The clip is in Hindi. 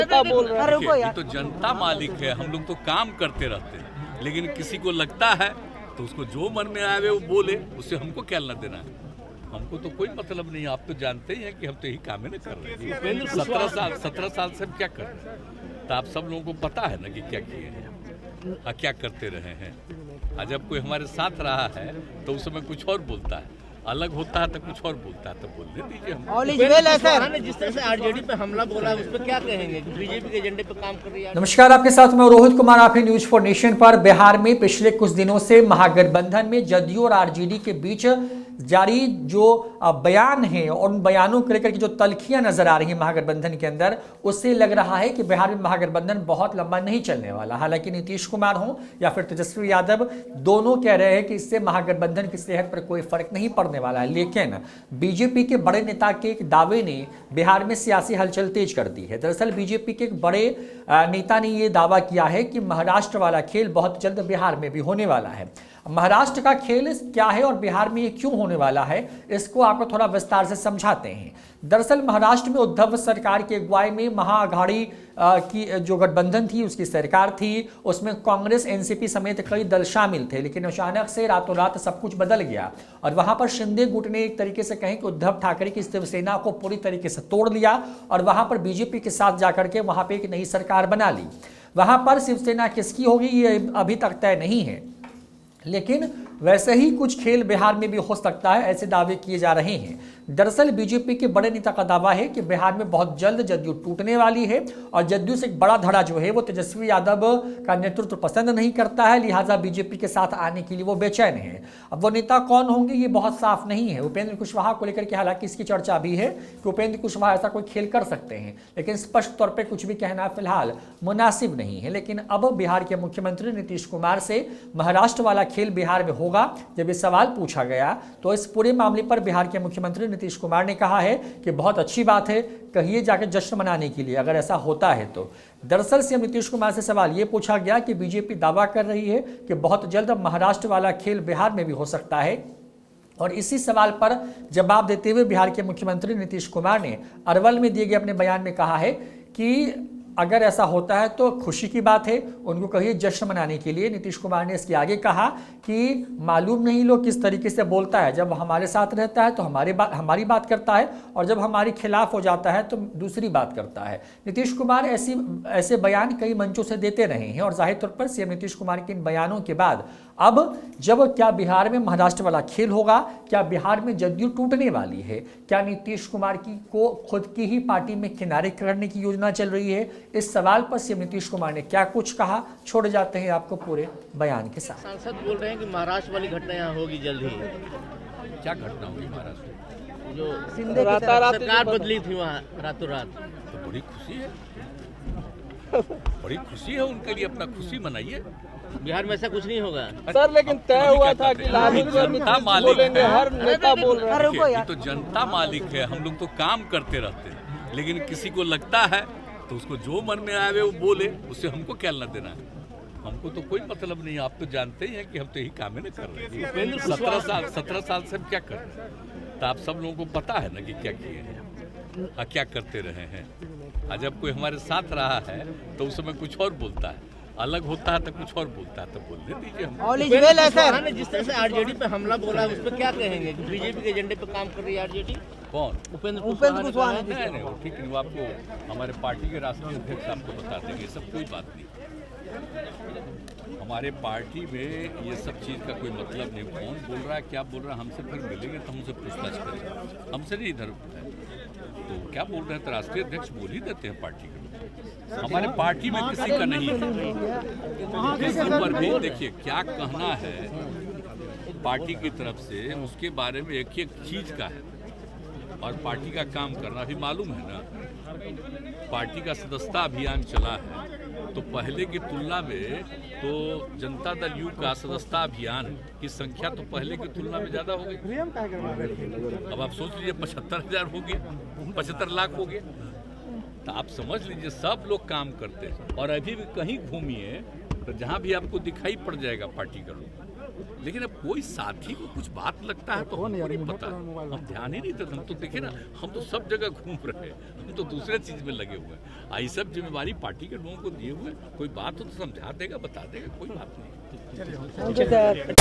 ये तो जनता मालिक है, हम लोग तो काम करते रहते हैं, लेकिन किसी को लगता है तो उसको जो मन में आवे वो बोले, उससे हमको क्या लेना देना है। हमको तो कोई मतलब नहीं है। आप तो जानते ही हैं कि हम तो यही काम नहीं कर रहे हैं। 17 साल से हम क्या कर रहे हैं, तो आप सब लोगों को पता है ना कि क्या किए हैं, क्या करते रहे हैं। जब कोई हमारे साथ रहा है तो उस समय कुछ और बोलता है, अलग होता है तो कुछ और बोलता है, तो बोलने दीजिए। हम जिस तरह से आरजेडी पे हमला बोला उस पर क्या कहेंगे, बीजेपी के एजेंडे पे काम कर रही है। नमस्कार, आपके साथ मैं रोहित कुमार, आप हैं न्यूज फॉर नेशन पर। बिहार में पिछले कुछ दिनों से महागठबंधन में जदयू और आरजेडी के बीच जारी जो बयान है और उन बयानों को लेकर की जो तल्खियां नजर आ रही है महागठबंधन के अंदर, उससे लग रहा है कि बिहार में महागठबंधन बहुत लंबा नहीं चलने वाला। हालांकि नीतीश कुमार हो या फिर तेजस्वी यादव, दोनों कह रहे हैं कि इससे महागठबंधन की सेहत पर कोई फर्क नहीं पड़ने वाला है। लेकिन बीजेपी के बड़े नेता के एक दावे ने बिहार में सियासी हलचल तेज कर दी है। दरअसल बीजेपी के एक बड़े नेता ने यह दावा किया है कि महाराष्ट्र वाला खेल बहुत जल्द बिहार में भी होने वाला है। महाराष्ट्र का खेल क्या है और बिहार में ये क्यों होने वाला है, इसको आपको थोड़ा विस्तार से समझाते हैं। दरअसल महाराष्ट्र में उद्धव सरकार की अगुवाई में महाअघाड़ी की जो गठबंधन थी, उसकी सरकार थी, उसमें कांग्रेस, एनसीपी समेत कई दल शामिल थे। लेकिन अचानक से रातों रात सब कुछ बदल गया और वहां पर शिंदे गुट ने एक तरीके से कहें कि उद्धव ठाकरे की शिवसेना को पूरी तरीके से तोड़ लिया और वहां पर बीजेपी के साथ जाकर के वहां पर एक नई सरकार बना ली। वहां पर शिवसेना किसकी होगी ये अभी तक तय नहीं है, लेकिन वैसे ही कुछ खेल बिहार में भी हो सकता है, ऐसे दावे किए जा रहे हैं। दरअसल बीजेपी के बड़े नेता का दावा है कि बिहार में बहुत जल्द जदयू टूटने वाली है और जदयू से एक बड़ा धड़ा जो है वो तेजस्वी यादव का नेतृत्व पसंद नहीं करता है, लिहाजा बीजेपी के साथ आने के लिए वो बेचैन है। अब वो नेता कौन होंगे ये बहुत साफ नहीं है। उपेंद्र कुशवाहा को लेकर के हालांकि इसकी चर्चा भी है कि उपेंद्र कुशवाहा ऐसा कोई खेल कर सकते हैं, लेकिन स्पष्ट तौर पर कुछ भी कहना फिलहाल मुनासिब नहीं है। लेकिन अब बिहार के मुख्यमंत्री नीतीश कुमार से महाराष्ट्र वाला खेल बिहार में होगा, जब ये सवाल पूछा गया तो इस पूरे मामले पर बिहार के मुख्यमंत्री नीतीश कुमार ने कहा है कि बहुत अच्छी बात है, कहिए जाकर जश्न मनाने के लिए अगर ऐसा होता है तो। दरअसल सीएम नीतीश कुमार से सवाल ये पूछा गया कि बीजेपी दावा कर रही है कि बहुत जल्द महाराष्ट्र वाला खेल बिहार में भी हो सकता है, और इसी सवाल पर जवाब देते हुए बिहार के मुख्यमंत्री नीतीश कुमार ने अरवल में दिए गए अपने बयान में कहा है कि अगर ऐसा होता है तो खुशी की बात है, उनको कहिए जश्न मनाने के लिए। नीतीश कुमार ने इसके आगे कहा कि मालूम नहीं लोग किस तरीके से बोलता है, जब हमारे साथ रहता है तो हमारी बात करता है और जब हमारे खिलाफ हो जाता है तो दूसरी बात करता है। नीतीश कुमार ऐसे बयान कई मंचों से देते रहे हैं और जाहिर तौर पर सीएम नीतीश कुमार के इन बयानों के बाद अब जब क्या बिहार में महाराष्ट्र वाला खेल होगा, क्या बिहार में जदयू टूटने वाली है, क्या नीतीश कुमार को खुद की ही पार्टी में किनारे करने की योजना चल रही है, इस सवाल पर सीएम नीतीश कुमार ने क्या कुछ कहा, छोड़ जाते हैं आपको पूरे बयान के साथ। सांसद बोल रहे हैं कि महाराष्ट्र वाली घटना यहाँ होगी जल्द ही। क्या घटना होगी महाराष्ट्र? जो सरकार बदली थी वहाँ रातों रात, तो बड़ी खुशी है, बड़ी खुशी है उनके लिए, अपना खुशी मनाइए। बिहार में ऐसा कुछ नहीं होगा सर, लेकिन तय हुआ था कि जनता मालिक है, हर नेता बोल रहा है। ये तो जनता मालिक है, हम लोग तो काम करते रहते हैं, लेकिन किसी को लगता है तो उसको जो मन में आवे वो बोले, उससे हमको क्या लेना देना है। हमको तो कोई मतलब नहीं है। आप तो जानते ही हैं कि हम तो यही काम नहीं कर रहे हैं। 17 साल से हम क्या कर रहे हैं, तो आप सब लोगों को पता है ना कि क्या किए हैं, क्या करते रहे हैं। जब कोई हमारे साथ रहा है तो उस समय कुछ और बोलता है, अलग होता है तो कुछ और बोलता है, तो बोलने दीजिए। हम जिस तरह से आरजेडी पे हमला बोला उस पर क्या कहेंगे, बीजेपी के एजेंडे पे काम कर रही है आरजेडी। कौन? उपेंद्र कुशवाहा। नहीं, वो ठीक नहीं, वो आपको हमारे पार्टी के राष्ट्रीय अध्यक्ष आपको बता देंगे, सब कोई बात नहीं। हमारे पार्टी में ये सब चीज़ का कोई मतलब नहीं। कौन बोल रहा है, क्या बोल रहा है, हमसे फिर मिलेंगे तो हमसे पूछताछ करेंगे, हमसे नहीं इधर है। तो क्या बोल रहे हैं तो राष्ट्रीय अध्यक्ष बोल ही देते हैं पार्टी के। हमारे पार्टी में किसी का नहीं है, किसी पर भी देखिए क्या कहना है पार्टी की तरफ से, उसके बारे में एक एक चीज़ का है और पार्टी का काम करना भी मालूम है ना। पार्टी का सदस्यता अभियान चला है तो पहले की तुलना में तो जनता दल यू का सदस्यता अभियान की संख्या तो पहले की तुलना में ज़्यादा हो गई। अब आप सोच लीजिए 75,000 हो गया, 75 लाख हो गया, तो आप समझ लीजिए सब लोग काम करते हैं। और अभी भी कहीं घूमिए तो जहाँ भी आपको दिखाई पड़ जाएगा पार्टी का लोग, लेकिन अब कोई साथी को कुछ बात लगता है तो हमको नहीं पता, हम ध्यान ही नहीं देते। हम तो देखे ना, हम तो सब जगह घूम रहे हैं, हम तो दूसरे चीज में लगे हुए हैं। आई सब जिम्मेवारी पार्टी के लोगों को दिए हुए, कोई बात हो तो समझा देगा, बता देगा, कोई बात नहीं।